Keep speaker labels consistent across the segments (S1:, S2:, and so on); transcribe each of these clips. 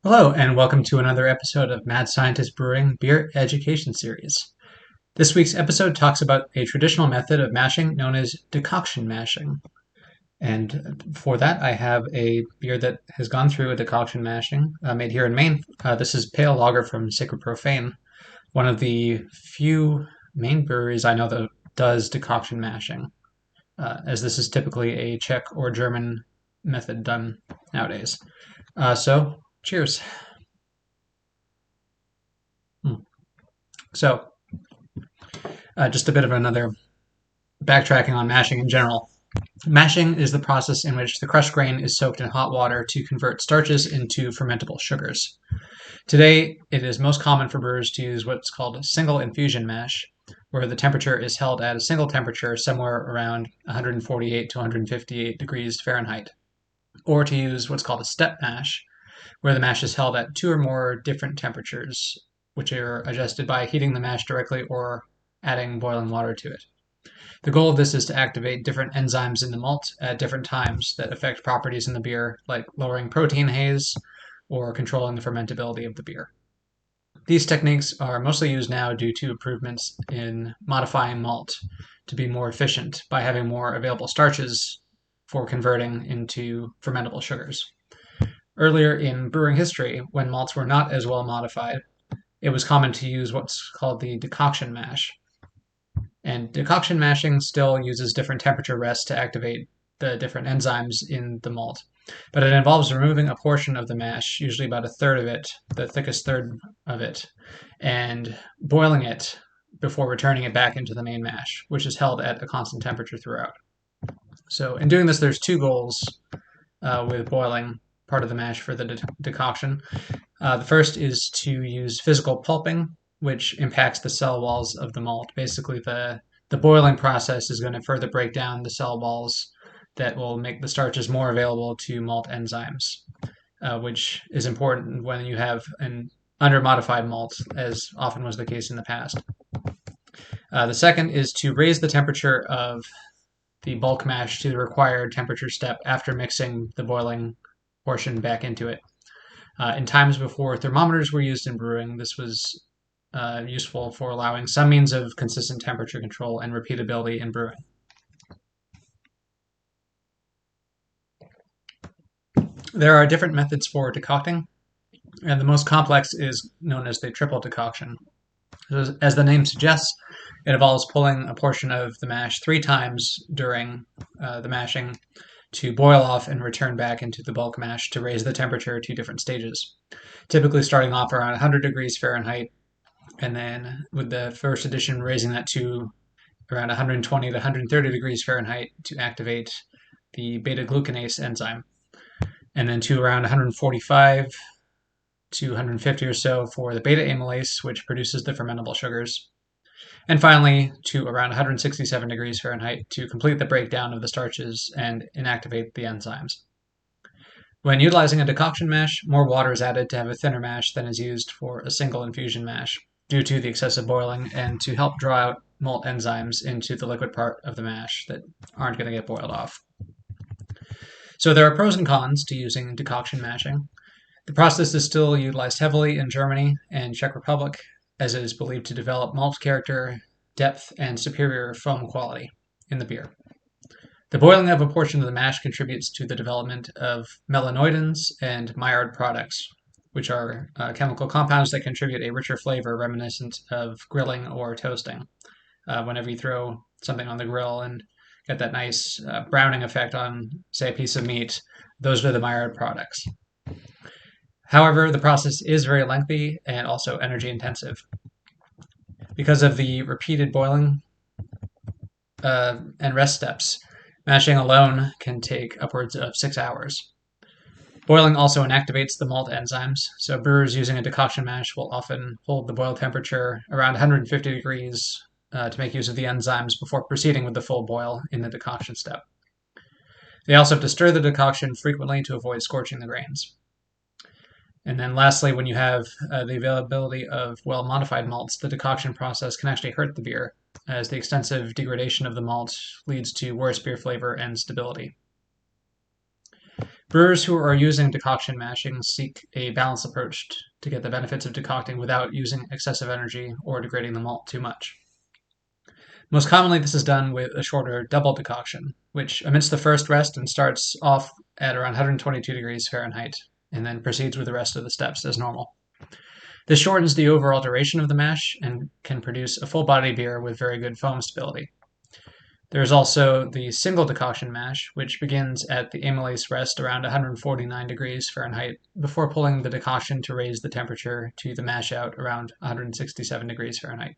S1: Hello, and welcome to another episode of Mad Scientist Brewing Beer Education Series. This week's episode talks about a traditional method of mashing known as decoction mashing. And for that, I have a beer that has gone through a decoction mashing made here in Maine. This is Pale Lager from Sacred Profane, one of the few Maine breweries I know that does decoction mashing, as this is typically a Czech or German method done nowadays. So, cheers. Hmm. So, just a bit of another backtracking on mashing in general. Mashing is the process in which the crushed grain is soaked in hot water to convert starches into fermentable sugars. Today, it is most common for brewers to use what's called a single infusion mash, where the temperature is held at a single temperature somewhere around 148 to 158 degrees Fahrenheit, or to use what's called a step mash, where the mash is held at two or more different temperatures, which are adjusted by heating the mash directly or adding boiling water to it. The goal of this is to activate different enzymes in the malt at different times that affect properties in the beer, like lowering protein haze or controlling the fermentability of the beer. These techniques are mostly used now due to improvements in modifying malt to be more efficient by having more available starches for converting into fermentable sugars. Earlier in brewing history, when malts were not as well modified, it was common to use what's called the decoction mash. And decoction mashing still uses different temperature rests to activate the different enzymes in the malt. But it involves removing a portion of the mash, usually about a third of it, the thickest third of it, and boiling it before returning it back into the main mash, which is held at a constant temperature throughout. So in doing this, there's two goals with boiling part of the mash for the decoction. The first is to use physical pulping, which impacts the cell walls of the malt. Basically, the boiling process is going to further break down the cell walls that will make the starches more available to malt enzymes, which is important when you have an under-modified malt, as often was the case in the past. The second is to raise the temperature of the bulk mash to the required temperature step after mixing the boiling portion back into it. In times before thermometers were used in brewing, this was useful for allowing some means of consistent temperature control and repeatability in brewing. There are different methods for decocting, and the most complex is known as the triple decoction. As the name suggests, it involves pulling a portion of the mash three times during the mashing to boil off and return back into the bulk mash to raise the temperature to different stages, typically starting off around 100 degrees Fahrenheit, and then with the first edition raising that to around 120 to 130 degrees Fahrenheit to activate the beta glucanase enzyme, and then to around 145 to 150 or so for the beta amylase, which produces the fermentable sugars, and finally to around 167 degrees Fahrenheit to complete the breakdown of the starches and inactivate the enzymes. When utilizing a decoction mash, more water is added to have a thinner mash than is used for a single infusion mash due to the excessive boiling and to help draw out malt enzymes into the liquid part of the mash that aren't going to get boiled off. So there are pros and cons to using decoction mashing. The process is still utilized heavily in Germany and Czech Republic, as it is believed to develop malt character, depth, and superior foam quality in the beer. The boiling of a portion of the mash contributes to the development of melanoidins and Maillard products, which are chemical compounds that contribute a richer flavor reminiscent of grilling or toasting. Whenever you throw something on the grill and get that nice browning effect on, say, a piece of meat, those are the Maillard products. However, the process is very lengthy and also energy intensive. Because of the repeated boiling and rest steps, mashing alone can take upwards of 6 hours. Boiling also inactivates the malt enzymes, so brewers using a decoction mash will often hold the boil temperature around 150 degrees to make use of the enzymes before proceeding with the full boil in the decoction step. They also have to stir the decoction frequently to avoid scorching the grains. And then lastly, when you have the availability of well-modified malts, the decoction process can actually hurt the beer, as the extensive degradation of the malt leads to worse beer flavor and stability. Brewers who are using decoction mashing seek a balanced approach to get the benefits of decocting without using excessive energy or degrading the malt too much. Most commonly, this is done with a shorter double decoction, which omits the first rest and starts off at around 122 degrees Fahrenheit, and then proceeds with the rest of the steps as normal. This shortens the overall duration of the mash and can produce a full body beer with very good foam stability. There is also the single decoction mash, which begins at the amylase rest around 149 degrees Fahrenheit before pulling the decoction to raise the temperature to the mash out around 167 degrees Fahrenheit.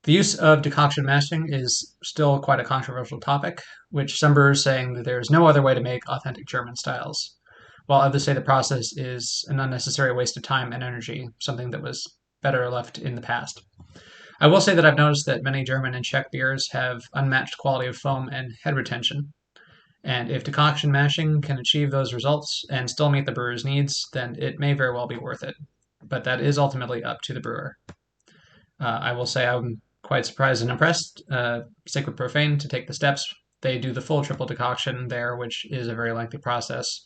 S1: The use of decoction mashing is still quite a controversial topic, which some brewers saying that there is no other way to make authentic German styles, while others say the process is an unnecessary waste of time and energy, something that was better left in the past. I will say that I've noticed that many German and Czech beers have unmatched quality of foam and head retention, and if decoction mashing can achieve those results and still meet the brewer's needs, then it may very well be worth it. But that is ultimately up to the brewer. I will say I'm quite surprised and impressed. Sacred Profane to take the steps. They do the full triple decoction there, which is a very lengthy process.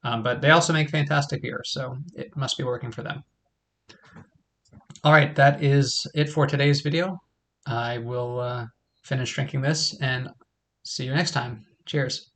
S1: But they also make fantastic beer, so it must be working for them. All right, that is it for today's video. I will finish drinking this and see you next time. Cheers.